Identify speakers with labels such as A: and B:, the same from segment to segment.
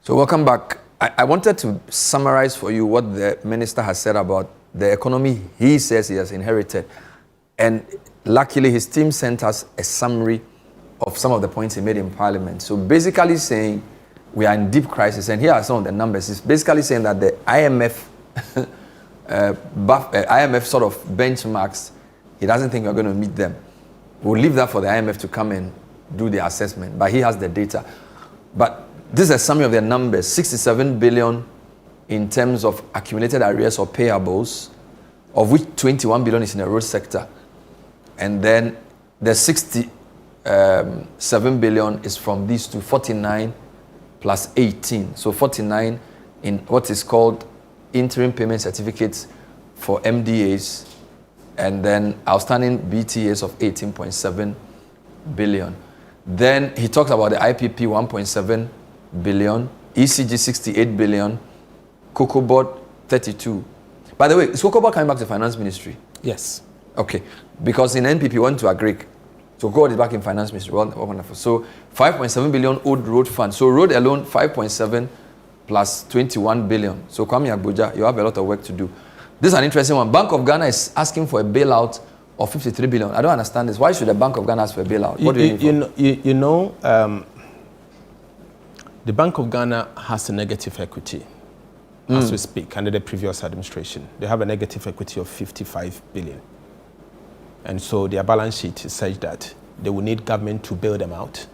A: So welcome back. I wanted to summarize for you what the minister has said about the economy he says he has inherited. And luckily, his team sent us a summary of some of the points he made in Parliament. So basically saying we are in deep crisis. And here are some of the numbers. It's basically saying that the IMF, IMF sort of benchmarks, he doesn't think we're going to meet them. We'll leave that for the IMF to come and do the assessment. But he has the data. But this is a summary of their numbers. 67 billion in terms of accumulated arrears or payables, of which 21 billion is in the road sector. And then the 67 billion is from these two, 49 plus 18. So 49 in what is called interim payment certificates for MDAs, and then outstanding BTAs of 18.7 billion. Then he talks about the IPP 1.7 billion, ECG 68 billion, Cocoa Board 32. By the way, is Cocoa Board coming back to Finance Ministry?
B: Yes.
A: Okay, because in NPP went to agree. So Cocoa Board is back in Finance Ministry. Well, wonderful. So 5.7 billion old road fund. So road alone 5.7 plus 21 billion. So Kwame Abuja, you have a lot of work to do. This is an interesting one. Bank of Ghana is asking for a bailout of 53 billion. I don't understand this. Why should the Bank of Ghana ask for a bailout? What do
B: you know, the Bank of Ghana has a negative equity as we speak under the previous administration. They have a negative equity of 55 billion. And so their balance sheet is such that they will need government to bail them out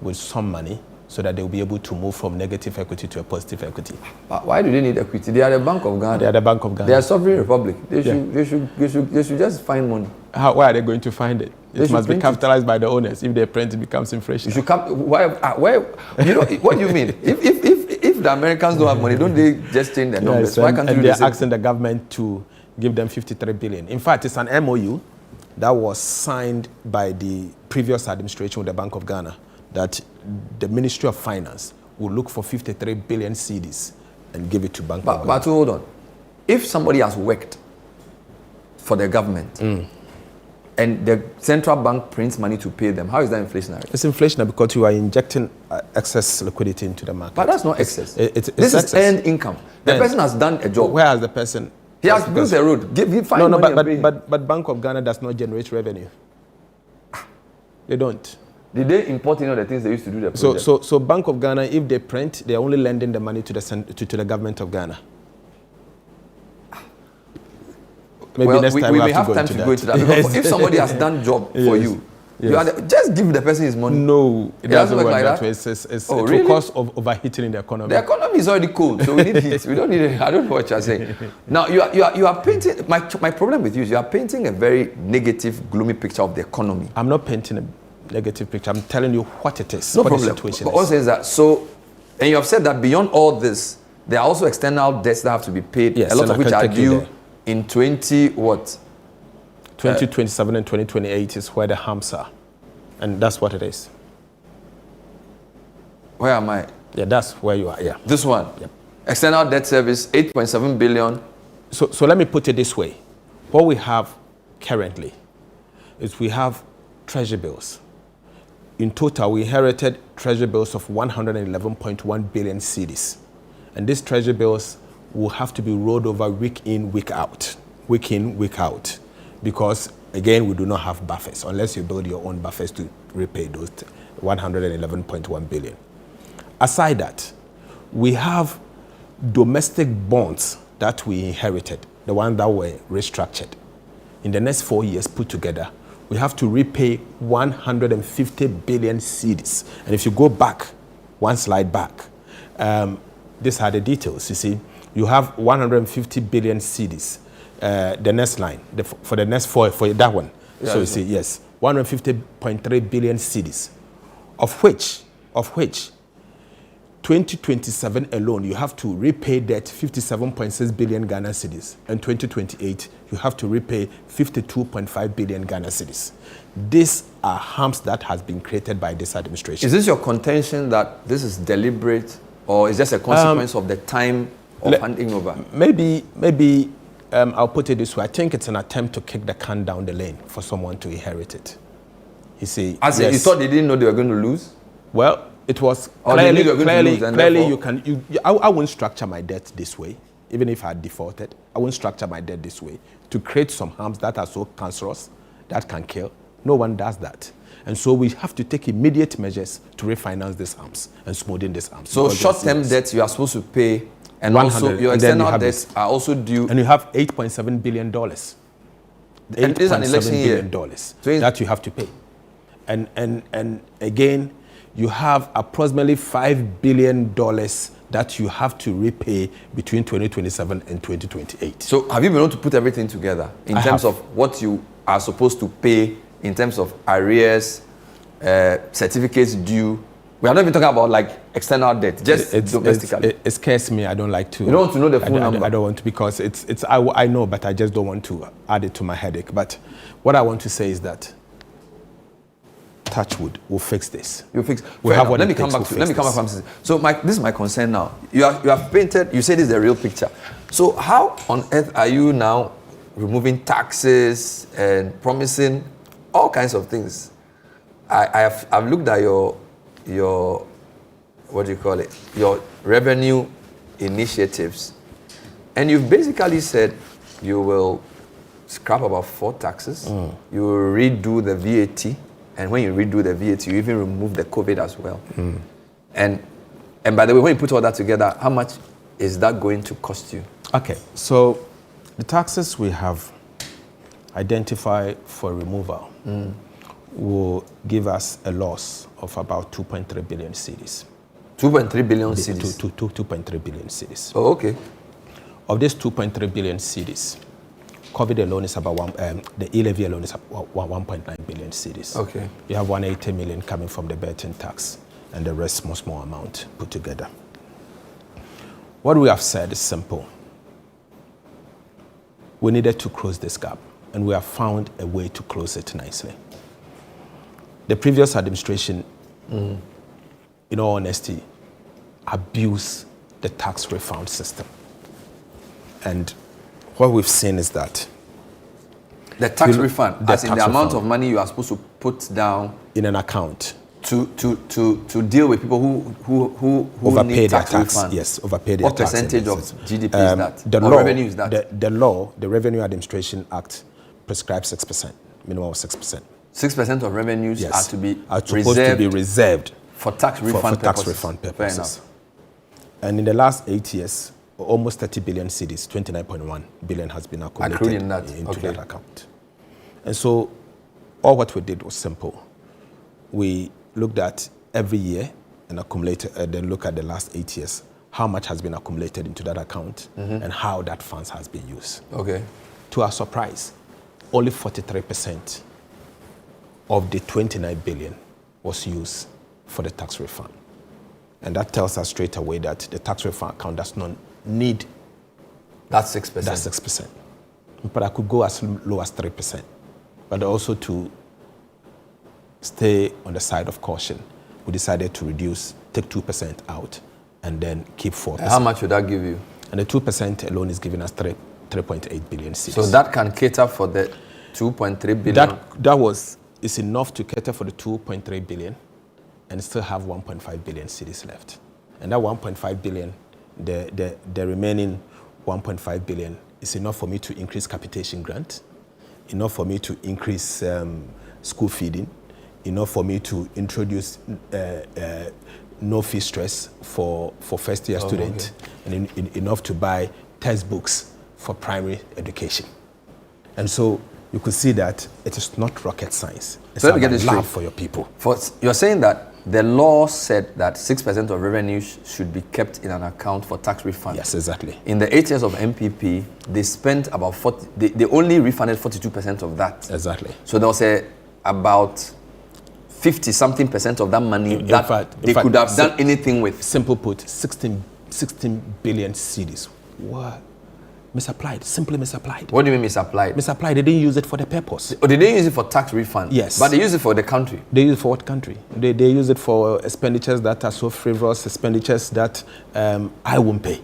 B: with some money so that they will be able to move from negative equity to a positive equity.
A: Why do they need equity? They are the Bank of Ghana.
B: They are the Bank of Ghana.
A: They are a sovereign republic. They should just find money.
B: Where are they going to find it? It must be capitalized by the owners. If they print, it becomes inflation.
A: You should why? You know what do you mean? If the Americans don't have money, don't they just change their numbers?
B: Yes,
A: why can't
B: and
A: you?
B: They're asking the government to give them 53 billion. In fact, it's an MOU that was signed by the previous administration with the Bank of Ghana that the Ministry of Finance will look for 53 billion cedis and give it to Bank of Ghana.
A: But hold on. If somebody has worked for the government and the central bank prints money to pay them, how is that inflationary?
B: It's inflationary because you are injecting excess liquidity into the market.
A: But that's not excess.
B: This
A: is earned income. The person has done a job.
B: Where has the person?
A: He has built a road.
B: But Bank of Ghana does not generate revenue. They don't.
A: Did they import the things they used to do the project?
B: So Bank of Ghana, if they print, they're only lending the money to the government of Ghana. Maybe next time
A: we may have time to go into that. Because if somebody has done job for you, just give the person his money.
B: No, it doesn't work like that way. It will cause overheating in the economy.
A: The economy is already cold, so we need heat. We don't need it. I don't know what you're saying. Now, you are painting, my problem with you is you are painting a very negative, gloomy picture of the economy.
B: I'm not painting a negative picture. I'm telling you what it is.
A: No
B: what
A: problem.
B: The situation
A: but also is that, so, and you have said that beyond all this, there are also external debts that have to be paid, a lot of which are due in
B: 2027 and 2028 is where the humps are. And that's what it is.
A: Where am I?
B: Yeah, that's where you are, yeah.
A: This one?
B: Yep.
A: External debt service, 8.7 billion.
B: So let me put it this way. What we have currently is we have treasury bills. In total, we inherited treasury bills of 111.1 billion cedis. And these treasury bills will have to be rolled over week in, week out. Week in, week out. Because, again, we do not have buffers, unless you build your own buffers to repay those 111.1 billion. Aside that, we have domestic bonds that we inherited, the ones that were restructured. In the next 4 years put together, we have to repay 150 billion cedis. And if you go back, one slide back, these are the details. You see, you have 150 billion cedis. The next line, for the next for that one. Yeah, so you see, yes, 150.3 billion cedis, of which 2027 alone, you have to repay debt 57.6 billion Ghana cedis. And 2028, you have to repay 52.5 billion Ghana cedis. These are humps that has been created by this administration.
A: Is this your contention that this is deliberate, or is just a consequence of the time of handing over?
B: Maybe I'll put it this way. I think it's an attempt to kick the can down the lane for someone to inherit it. You see,
A: you thought they didn't know they were going to lose?
B: Well, It was
A: Or they knew you were going to
B: clearly,
A: lose, and
B: clearly I won't structure my debt this way, even if I had defaulted. I won't structure my debt this way to create some harms that are so cancerous that can kill. No one does that. And so we have to take immediate measures to refinance these harms and smoothen these harms.
A: So short-term debts you are supposed to pay, and also your external debts are also due.
B: And you have $8.7 billion.
A: And this is an election year.
B: That you have to pay. And again, you have approximately $5 billion that you have to repay between 2027 and 2028.
A: So have you been able to put everything together in terms of what you are supposed to pay in terms of arrears, certificates due? We are not even talking about like external debt, just domestically.
B: It scares me. I don't like to.
A: You don't want to know the full number?
B: I don't want to, because I know, but I just don't want to add it to my headache. But what I want to say is that touchwood, we'll fix this.
A: You'll fix.
B: We'll have what
A: let me come back. Let me come back from this. So this is my concern now. You have painted. You say this is the real picture. So how on earth are you now removing taxes and promising all kinds of things? I've looked at your what do you call it? Your revenue initiatives, and you've basically said you will scrap about 4 taxes. You will redo the VAT. And when you redo the VAT, you even remove the COVID as well. And by the way, when you put all that together, how much is that going to cost you?
B: Okay, so the taxes we have identified for removal will give us a loss of about 2.3 billion cedis. 2.3 billion cedis? 2.3 billion cedis.
A: Oh, okay.
B: Of this 2.3 billion cedis, COVID alone is about the e-levy alone is about 1.9 billion cedis.
A: Okay.
B: You have 180 million coming from the betting tax, and the rest small amount put together. What we have said is simple. We needed to close this gap, and we have found a way to close it nicely. The previous administration, in all honesty, abused the tax refund system. And what we've seen is that
A: the tax refund, as in the amount of money you are supposed to put down
B: in an account
A: to deal with people who
B: overpay
A: need
B: their
A: tax
B: tax.
A: refund.
B: Yes, overpay their
A: what
B: tax.
A: What percentage of GDP is that?
B: The
A: or
B: law,
A: revenue is that?
B: The Revenue Administration Act prescribes 6%, minimum of 6%.
A: 6% of revenues are supposed
B: to be reserved
A: for tax refund
B: purposes. Fair enough. And in the last 8 years, almost 30 billion cedis, 29.1 billion has been accumulated into that account. And so all what we did was simple. We looked at every year and accumulated, and then look at the last 8 years, how much has been accumulated into that account and how that funds has been used.
A: Okay.
B: To our surprise, only 43% of the 29 billion was used for the tax refund. And that tells us straight away that the tax refund account does not need
A: that 6%.
B: That's 6%. But I could go as low as 3%. But also to stay on the side of caution, we decided to take 2% out and then keep 4%.
A: And how much would that give you?
B: And the 2% alone is giving us 3.8 billion cedis.
A: So that can cater for the 2.3 billion?
B: That is enough to cater for the 2.3 billion and still have 1.5 billion cedis left. And that 1.5 billion, the remaining 1.5 billion is enough for me to increase capitation grant, enough for me to increase school feeding, enough for me to introduce no fee stress for first year students, and enough to buy textbooks for primary education. And so you could see that it is not rocket science. It's
A: let me get this straight
B: for your people.
A: You're saying that the law said that 6% of revenue should be kept in an account for tax refund.
B: Yes, exactly.
A: In the 8 years of MPP, they spent about 40. They only refunded 42% of that.
B: Exactly.
A: So there was about 50-something% of that money they could have done anything with.
B: Simple put, 16 billion cedis. What? Misapplied, simply misapplied.
A: What do you mean misapplied?
B: Misapplied, they didn't use it for the purpose.
A: Or they didn't use it for tax refund?
B: Yes.
A: But they use it for the country?
B: They use it for what country? They use it for expenditures that are so frivolous, expenditures that I won't pay.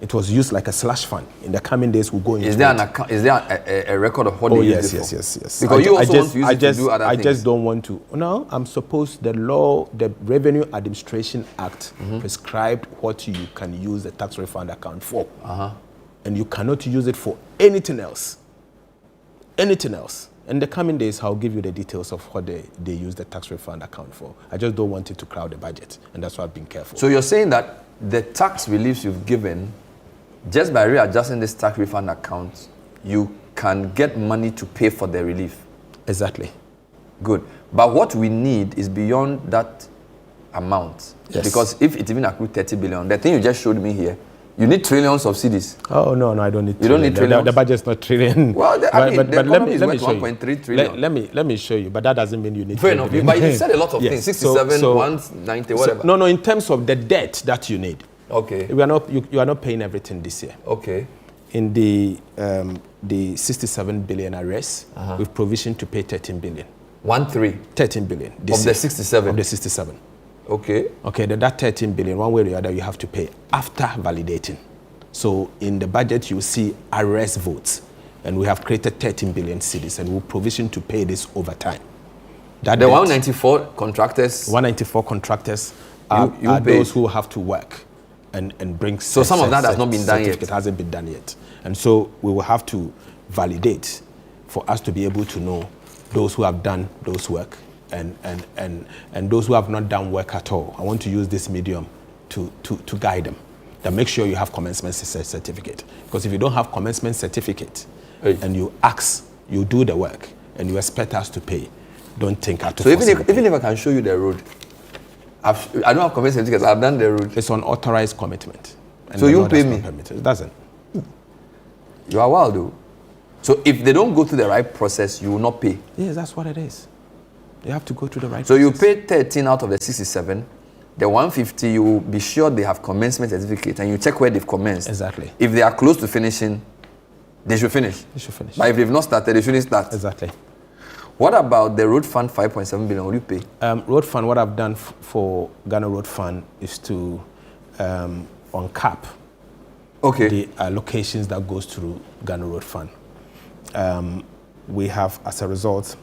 B: It was used like a slush fund. In the coming days, we'll go into
A: Is there an account? Is there a record of what they use it for?
B: Yes.
A: Because you also want to use it to do other things.
B: I just don't want to. No, I'm supposed the Revenue Administration Act prescribed what you can use the tax refund account for. And you cannot use it for anything else. Anything else. In the coming days, I'll give you the details of what they use the tax refund account for. I just don't want it to crowd the budget, and that's why I've been careful.
A: So you're saying that the tax reliefs you've given, just by readjusting this tax refund account, you can get money to pay for the relief?
B: Exactly.
A: Good. But what we need is beyond that amount.
B: Yes.
A: Because if it even accrued 30 billion, the thing you just showed me here, you need trillions of cedis.
B: Oh, no, I don't need
A: You don't need trillions?
B: The budget's not trillion.
A: Well, the economy is worth 1.3 trillion.
B: Let me show you, but that doesn't mean you need
A: Fair enough. But you said a lot of things, 67, 190, whatever.
B: No, in terms of the debt that you need.
A: Okay.
B: You are not paying everything this year.
A: Okay.
B: In the 67 billion arrears, we've provisioned to pay 13 billion. 13 billion.
A: Of the 67?
B: Of the 67.
A: Okay.
B: Okay, that 13 billion, one way or the other, you have to pay after validating. So in the budget, you see arrest votes, and we have created 13 billion cedis, and we'll provision to pay this over time.
A: The 194 contractors?
B: 194 contractors are those who have to work and bring.
A: So some of that has not been done yet?
B: It hasn't been done yet. And so we will have to validate for us to be able to know those who have done those work and those who have not done work at all. I want to use this medium to guide them. Then make sure you have commencement certificate. Because if you don't have commencement certificate and you do the work and you expect us to pay, don't think I have to.
A: So even if I can show you the road, I don't have commencement certificate, I've done the road.
B: It's on authorized commitment.
A: So you pay me?
B: It doesn't.
A: You are wild though. So if they don't go through the right process, you will not pay?
B: Yes, that's what it is. You have to go through the right process.
A: So you pay 13 out of the 67. The 150, you will be sure they have commencement certificate, and you check where they've commenced.
B: Exactly.
A: If they are close to finishing, they should finish.
B: They should finish.
A: But if they've not started, they shouldn't start.
B: Exactly.
A: What about the road fund 5.7 billion? Will you pay?
B: Road fund, what I've done for Ghana Road Fund is to uncap the allocations that goes through Ghana Road Fund. We have, as a result,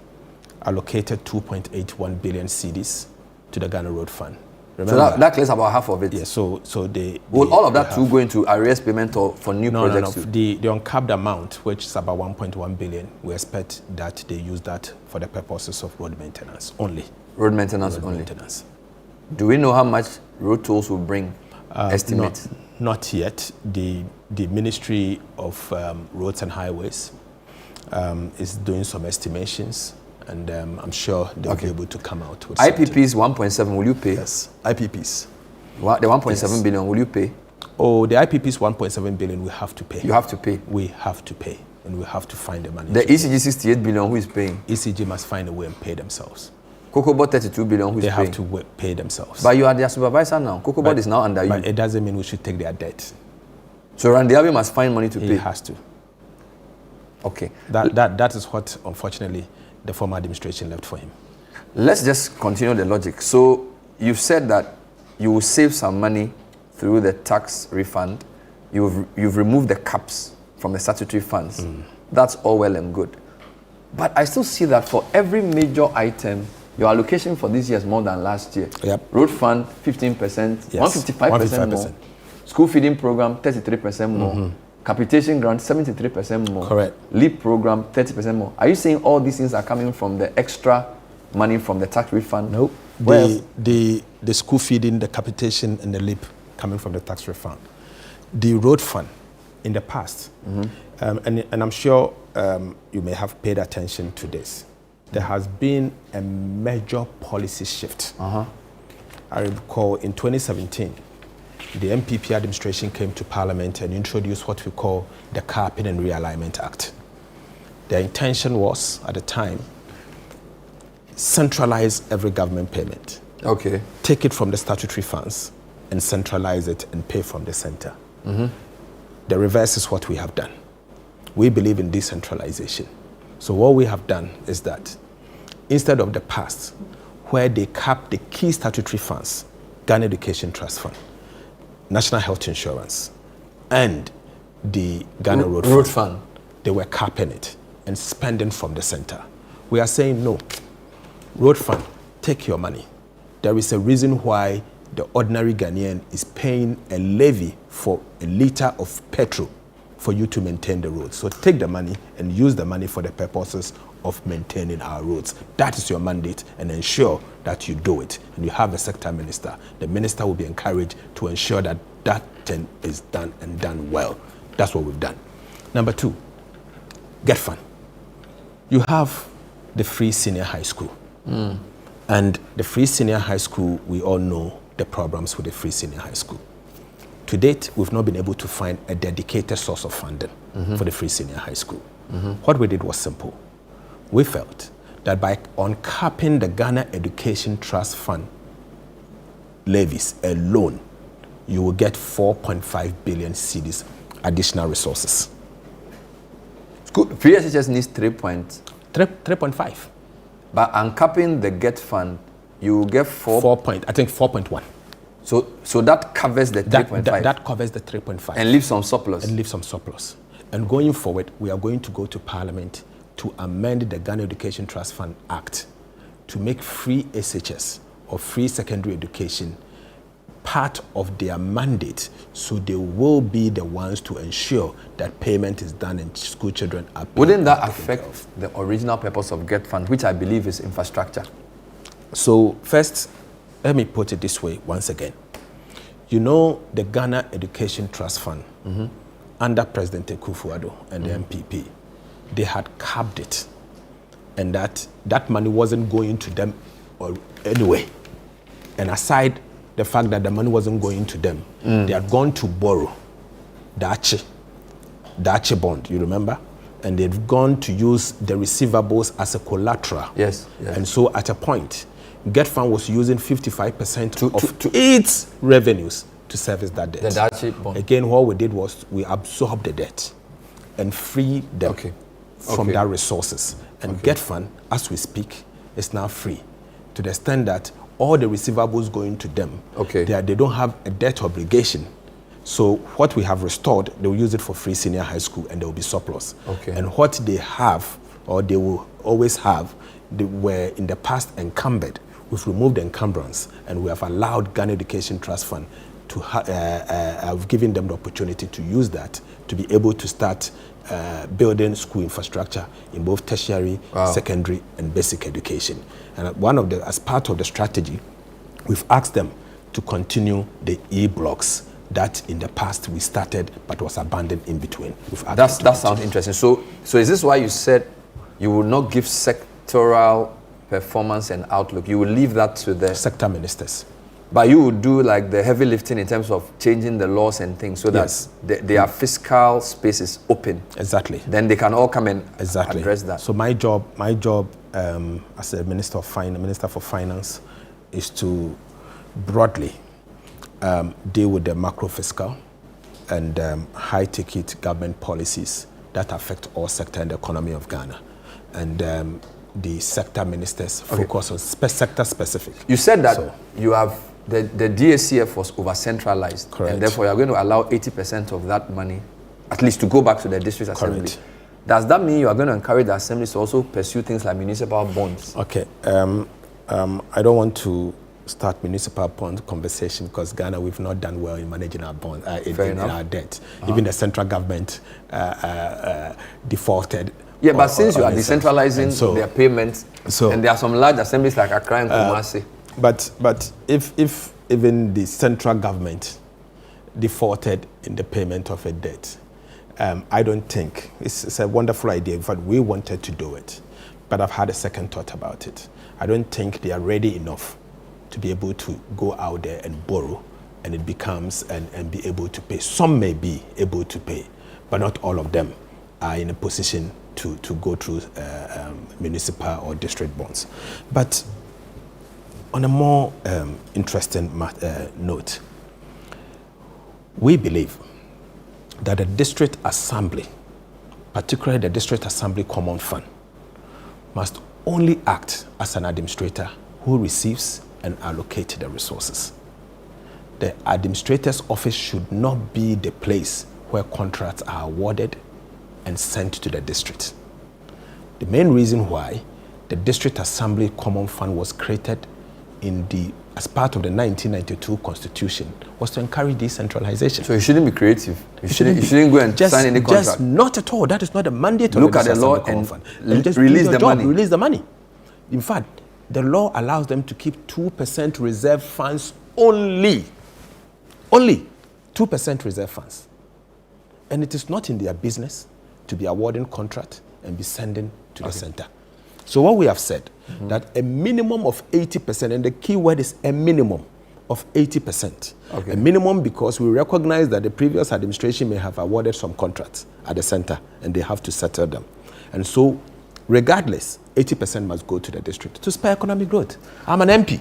B: allocated 2.81 billion cedis to the Ghana Road Fund. Remember?
A: So that clears about half of it.
B: Yeah. So they
A: will all of that too go into arrears payment or for new projects?
B: No. The uncapped amount, which is about 1.1 billion, we expect that they use that for the purposes of road maintenance only.
A: Road maintenance only. Do we know how much road tolls will bring? Estimate?
B: Not yet. The Ministry of Roads and Highways is doing some estimations. And I'm sure they'll be able to come out with
A: IPP's 1.7, will you pay?
B: Yes, IPP's.
A: The 1.7 billion, will you pay?
B: Oh, the IPP's 1.7 billion, we have to pay.
A: You have to pay?
B: We have to pay, and we have to find the money.
A: The ECG 68 billion, who is paying?
B: ECG must find a way and pay themselves.
A: COCOBOD 32 billion, who is paying?
B: They have to pay themselves.
A: But you are their supervisor now. COCOBOD is now under you.
B: But it doesn't mean we should take their debt.
A: So Randiabi must find money to pay?
B: He has to.
A: Okay.
B: That is what, unfortunately, the former administration left for him.
A: Let's just continue the logic. So you've said that you will save some money through the tax refund. You've removed the caps from the statutory funds. That's all well and good. But I still see that for every major item, your allocation for this year is more than last year.
B: Yep.
A: Road fund, 15%, yes. 155% more. School feeding program, 33% more. Capitation grant, 73% more.
B: Correct.
A: LEAP program, 30% more. Are you saying all these things are coming from the extra money from the tax refund?
B: Nope. The school feeding, the capitation, and the LEAP coming from the tax refund. The road fund, in the past, and I'm sure you may have paid attention to this, there has been a major policy shift. I recall in 2017, the MPP administration came to Parliament and introduced what we call the Capping and Realignment Act. The intention was, at the time, centralize every government payment.
A: Okay.
B: Take it from the statutory funds and centralize it and pay from the center. The reverse is what we have done. We believe in decentralization. So what we have done is that instead of the past, where they cap the key statutory funds, Ghana Education Trust Fund, National Health Insurance, and the Ghana
A: Road Fund.
B: They were capping it and spending from the center. We are saying no. Road Fund, take your money. There is a reason why the ordinary Ghanaian is paying a levy for a liter of petrol for you to maintain the roads. So take the money and use the money for the purposes of maintaining our roads. That is your mandate, and ensure that you do it. And you have a sector minister. The minister will be encouraged to ensure that that thing is done and done well. That's what we've done. Number 2, Get Fund. You have the free senior high school. And the free senior high school, we all know the problems with the free senior high school. To date, we've not been able to find a dedicated source of funding for the free senior high school. What we did was simple. We felt that by uncapping the Ghana Education Trust Fund levies alone, you will get 4.5 billion cedis additional resources.
A: Good. Free SHS needs
B: 3.5.
A: But uncapping the Get Fund, you will get
B: 4.1.
A: So that covers the 3.5.
B: That covers the 3.5.
A: And leave some surplus.
B: And going forward, we are going to go to Parliament to amend the Ghana Education Trust Fund Act to make free SHS or free secondary education part of their mandate, so they will be the ones to ensure that payment is done and school children are paid.
A: Wouldn't that affect the original purpose of Get Fund, which I believe is infrastructure?
B: So first, let me put it this way once again. You know, the Ghana Education Trust Fund, under President Akufo-Addo and the MPP, they had capped it, and that money wasn't going to them anyway. And aside the fact that the money wasn't going to them, they had gone to borrow the Ache bond, you remember? And they've gone to use the receivables as a collateral.
A: Yes.
B: And so at a point, Get Fund was using 55% of its revenues to service that debt.
A: The Ache bond.
B: Again, what we did was we absorbed the debt and freed them from that resources. And Get Fund, as we speak, is now free, to the extent that all the receivables going to them, they don't have a debt obligation. So what we have restored, they will use it for free senior high school, and there will be surplus. And what they have, or they will always have, they were in the past encumbered. We've removed the encumbrance, and we have allowed Ghana Education Trust Fund to have given them the opportunity to use that to be able to start building school infrastructure in both tertiary, secondary, and basic education. And as part of the strategy, we've asked them to continue the E-blocks that in the past we started but was abandoned in between.
A: That sounds interesting. So is this why you said you will not give sectoral performance and outlook? You will leave that to the
B: sector ministers.
A: But you would do like the heavy lifting in terms of changing the laws and things, so that their fiscal space is open.
B: Exactly.
A: Then they can all come and address that.
B: So my job as a Minister for Finance, is to broadly deal with the macro fiscal and high-ticket government policies that affect all sector and the economy of Ghana. And the sector ministers focus on sector specific.
A: You said that you have the DACF was over-centralized.
B: Correct.
A: And therefore you're going to allow 80% of that money at least to go back to the district assembly.
B: Correct.
A: Does that mean you are going to encourage the assemblies to also pursue things like municipal bonds?
B: Okay. I don't want to start municipal bond conversation, because Ghana, we've not done well in managing our bonds, in our debt. Even the central government defaulted.
A: Yeah, but since you are decentralizing their payments, and there are some large assemblies like Accra and Kumasi.
B: But if even the central government defaulted in the payment of a debt, I don't think, it's a wonderful idea. In fact, we wanted to do it, but I've had a second thought about it. I don't think they are ready enough to be able to go out there and borrow, and it becomes, and be able to pay. Some may be able to pay, but not all of them are in a position to go through municipal or district bonds. But on a more interesting note, we believe that the district assembly, particularly the district assembly common fund, must only act as an administrator who receives and allocates the resources. The administrator's office should not be the place where contracts are awarded and sent to the district. The main reason why the District Assembly Common Fund was created as part of the 1992 Constitution was to encourage decentralization.
A: So you shouldn't be creative. You shouldn't go and sign any contract.
B: Just not at all. That is not a mandate of
A: Look
B: the
A: at the
B: District
A: law
B: Assembly
A: and
B: Common Fund. Just
A: release the money.
B: Release the money. In fact, the law allows them to keep 2% reserve funds only. Only 2% reserve funds. And it is not in their business to be awarding contract and be sending to the center. So what we have said, that a minimum of 80%, and the key word is a minimum of 80%. A minimum because we recognize that the previous administration may have awarded some contracts at the center and they have to settle them. And so regardless, 80% must go to the district to spur economic growth. I'm an MP,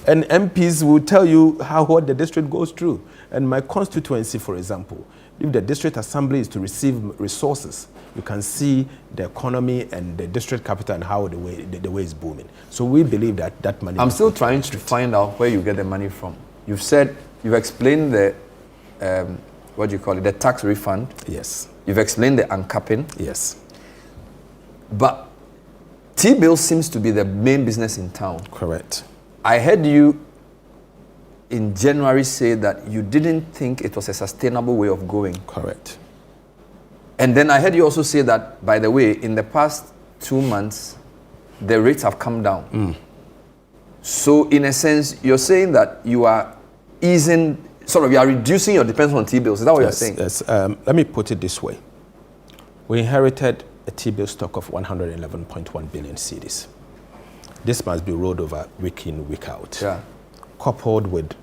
B: and MPs will tell you what the district goes through. And my constituency, for example, if the district assembly is to receive resources, you can see the economy and the district capital and how the way is booming. So we believe that money.
A: I'm still trying to find out where you get the money from. You've explained the the tax refund.
B: Yes.
A: You've explained the uncapping.
B: Yes.
A: But T-bill seems to be the main business in town.
B: Correct.
A: I heard you in January say that you didn't think it was a sustainable way of going.
B: Correct.
A: And then I heard you also say that, by the way, in the past 2 months, the rates have come down. So in a sense, you're saying that you are you are reducing your dependence on T-bills. Is that what you're saying?
B: Yes. Let me put it this way. We inherited a T-bill stock of 111.1 billion cedis. This must be rolled over week in, week out.
A: Yeah.
B: Coupled with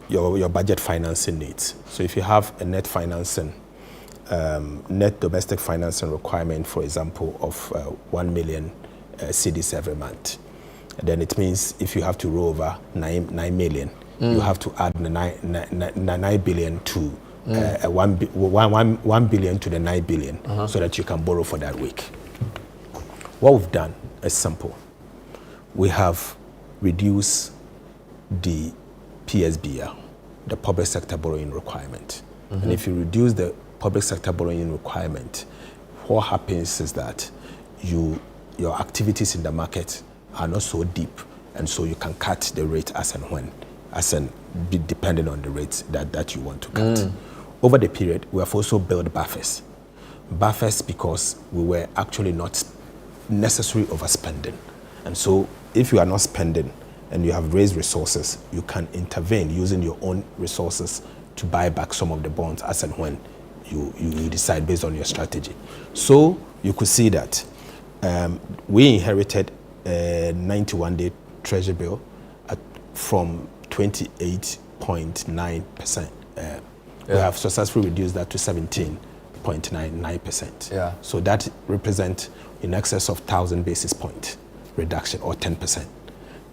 B: your budget financing needs. So if you have a net domestic financing requirement, for example, of 1 million cedis every month, then it means if you have to roll over 9 million, you have to add 9 billion to 1 billion to the 9 billion so that you can borrow for that week. What we've done is simple. We have reduce the PSBR, the public sector borrowing requirement. And if you reduce the public sector borrowing requirement, what happens is that your activities in the market are not so deep, and so you can cut the rate as and when, depending on the rates that you want to cut. Over the period, we have also built buffers. Buffers because we were actually not necessarily overspending. And so if you are not spending and you have raised resources, you can intervene using your own resources to buy back some of the bonds as and when you decide based on your strategy. So you could see that we inherited a 91-day treasury bill from 28.9%. We have successfully reduced that to 17.99%.
A: Yeah.
B: So that represents in excess of 1,000 basis point reduction, or 10%.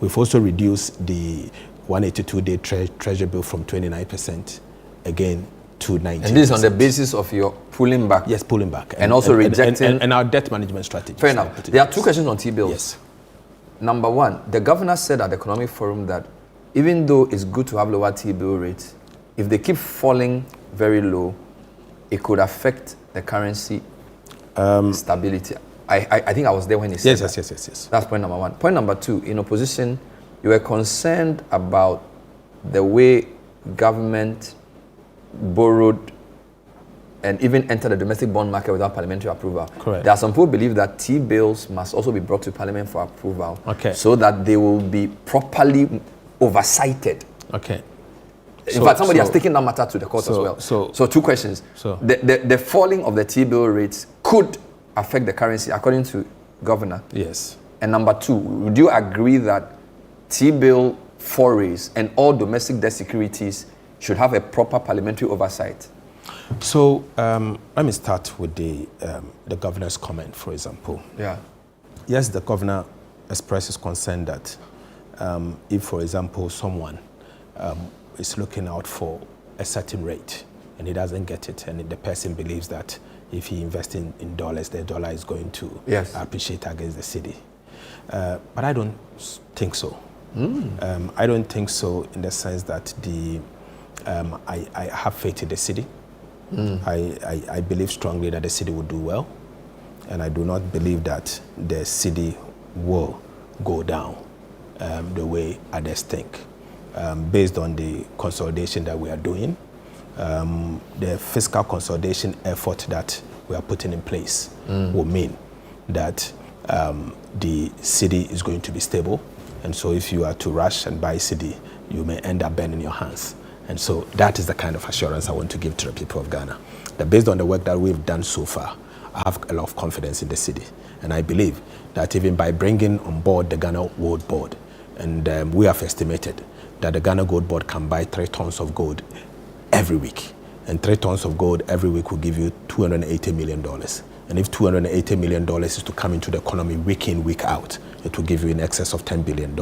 B: We've also reduced the 182-day treasury bill from 29% again to 19%.
A: And this is on the basis of your pulling back?
B: Yes, pulling back.
A: And also rejecting...
B: And our debt management strategy.
A: Fair enough. There are 2 questions on T-bills.
B: Yes.
A: Number 1, the governor said at the Economic Forum that even though it's good to have lower T-bill rates, if they keep falling very low, it could affect the currency stability. I think I was there when he said that.
B: Yes.
A: That's point number 1. Point number 2, in opposition, you were concerned about the way government borrowed and even entered the domestic bond market without parliamentary approval.
B: Correct.
A: There are some people who believe that T-bills must also be brought to Parliament for approval, so that they will be properly oversighted.
B: Okay.
A: In fact, somebody has taken that matter to the court as well. So 2 questions. The falling of the T-bill rates could affect the currency, according to governor.
B: Yes.
A: And number 2, would you agree that T-bill forays and all domestic debt securities should have a proper parliamentary oversight?
B: So let me start with the governor's comment, for example.
A: Yeah.
B: Yes, the governor expresses concern that if, for example, someone is looking out for a certain rate and he doesn't get it, and the person believes that if he invests in dollars, the dollar is going to appreciate against the cedi. But I don't think so. I don't think so in the sense that I have faith in the cedi. I believe strongly that the cedi will do well, and I do not believe that the cedi will go down the way others think. Based on the consolidation that we are doing, the fiscal consolidation effort that we are putting in place will mean that the cedi is going to be stable. And so if you are to rush and buy cedi, you may end up burning your hands. And so that is the kind of assurance I want to give to the people of Ghana. That based on the work that we've done so far, I have a lot of confidence in the cedi. And I believe that even by bringing on board the Ghana Gold Board, and we have estimated that the Ghana Gold Board can buy 3 tons of gold every week. And 3 tons of gold every week will give you $280 million. And if $280 million is to come into the economy week in, week out, it will give you in excess of $10 billion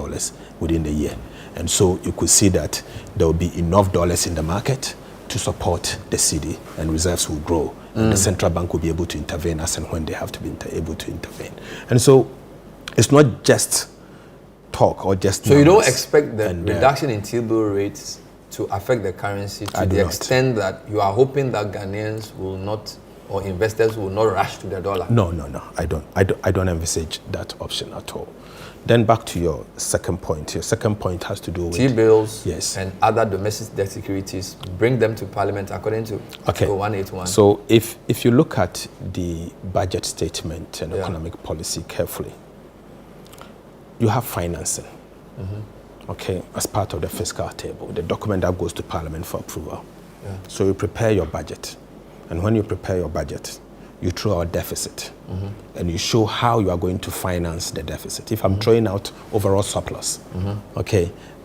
B: within the year. And so you could see that there will be enough dollars in the market to support the cedi, and reserves will grow. And the central bank will be able to intervene as and when they have to be able to intervene. And so it's not just talk or just
A: So numbers. You don't expect the reduction in T-bill rates to affect the currency to the extent that you are hoping that Ghanaians will not, or investors will not rush to the dollar?
B: No. I don't envisage that option at all. Then back to your second point. Your second point has to do with
A: T-bills and other domestic debt securities. Bring them to Parliament according to Article 181.
B: So if you look at the budget statement and economic policy carefully, you have financing, as part of the fiscal table, the document that goes to Parliament for approval. So you prepare your budget. And when you prepare your budget, you throw out deficit, and you show how you are going to finance the deficit. If I'm throwing out overall surplus,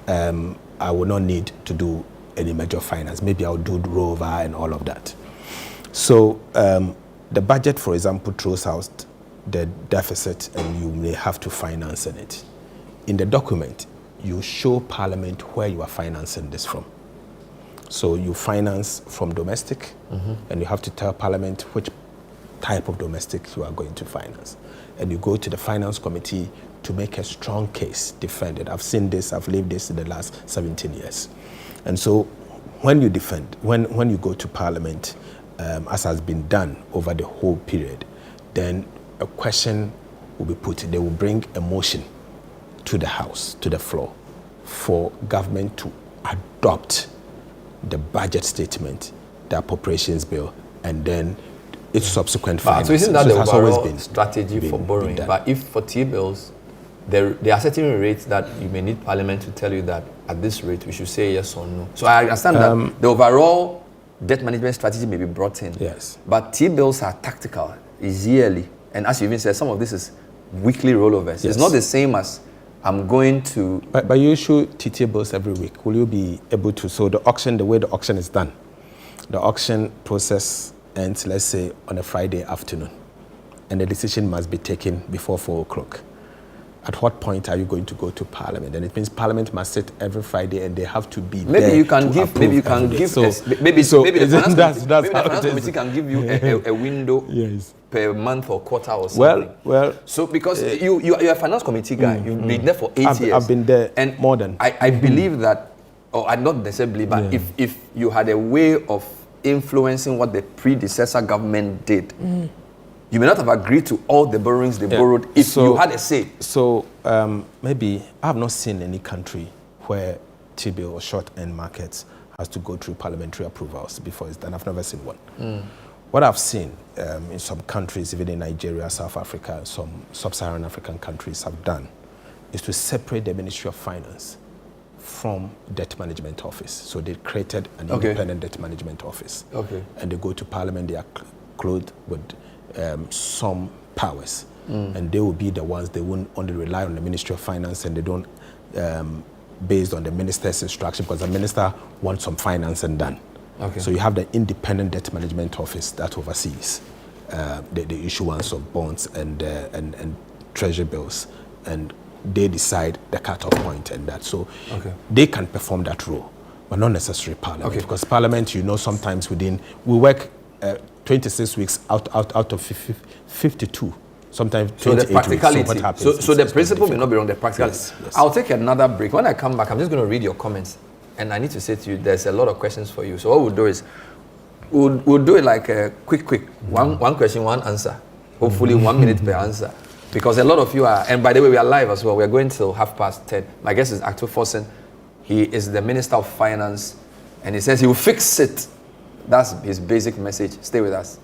B: I will not need to do any major finance. Maybe I'll do rover and all of that. So the budget, for example, throws out the deficit, and you may have to finance in it. In the document, you show Parliament where you are financing this from. So you finance from domestic, and you have to tell Parliament which type of domestic you are going to finance. And you go to the Finance Committee to make a strong case, defend it. I've seen this, I've lived this in the last 17 years. And so when you defend, when you go to Parliament, as has been done over the whole period, then a question will be put. They will bring a motion to the House, to the floor, for government to adopt the budget statement, the appropriations bill, and then its subsequent financing.
A: So isn't that the overall strategy for borrowing? But if for T-bills, there are certain rates that you may need Parliament to tell you that at this rate we should say yes or no. So I understand that the overall debt management strategy may be brought in.
B: Yes.
A: But T-bills are tactical, is yearly. And as you even said, some of this is weekly rollovers. Yes. It's not the same as I'm going to...
B: But you issue T-bills every week. Will you be able to... So the auction, the way the auction is done, the auction process ends, let's say, on a Friday afternoon, and the decision must be taken before 4 o'clock. At what point are you going to go to Parliament? And it means Parliament must sit every Friday, and they have to be there. Maybe the Finance Committee can give you a window per month or quarter or something. Well. So because you're a Finance Committee guy, you've been there for 8 years. I've been there and more than.
A: I believe that, or I not necessarily, but if you had a way of influencing what the predecessor government did, you may not have agreed to all the borrowings they borrowed if you had a say.
B: So maybe I have not seen any country where T-bill or short-end markets has to go through parliamentary approvals before it's done. I've never seen one. What I've seen in some countries, even in Nigeria, South Africa, some sub-Saharan African countries have done, is to separate the Ministry of Finance from Debt Management Office. So they created an independent Debt Management Office. And they go to Parliament, they are clothed with some powers. And they will be the ones, they won't only rely on the Ministry of Finance, and they don't, based on the minister's instruction, because the minister wants some financing done. So you have the independent Debt Management Office that oversees the issuance of bonds and treasury bills, and they decide the cut-off point and that. So they can perform that role, but not necessarily Parliament. Because Parliament, sometimes we work 26 weeks out of 52. Sometimes 28 weeks.
A: So the principle may not be wrong, the practicality. Yes. I'll take another break. When I come back, I'm just going to read your comments. And I need to say to you, there's a lot of questions for you. So what we'll do is, we'll do it like a quick. One question, one answer. Hopefully 1 minute per answer. Because a lot of you are, and by the way, we are live as well. We are going till 10:30. My guest is Actor Forson. He is the Minister of Finance, and he says he will fix it. That's his basic message. Stay with us.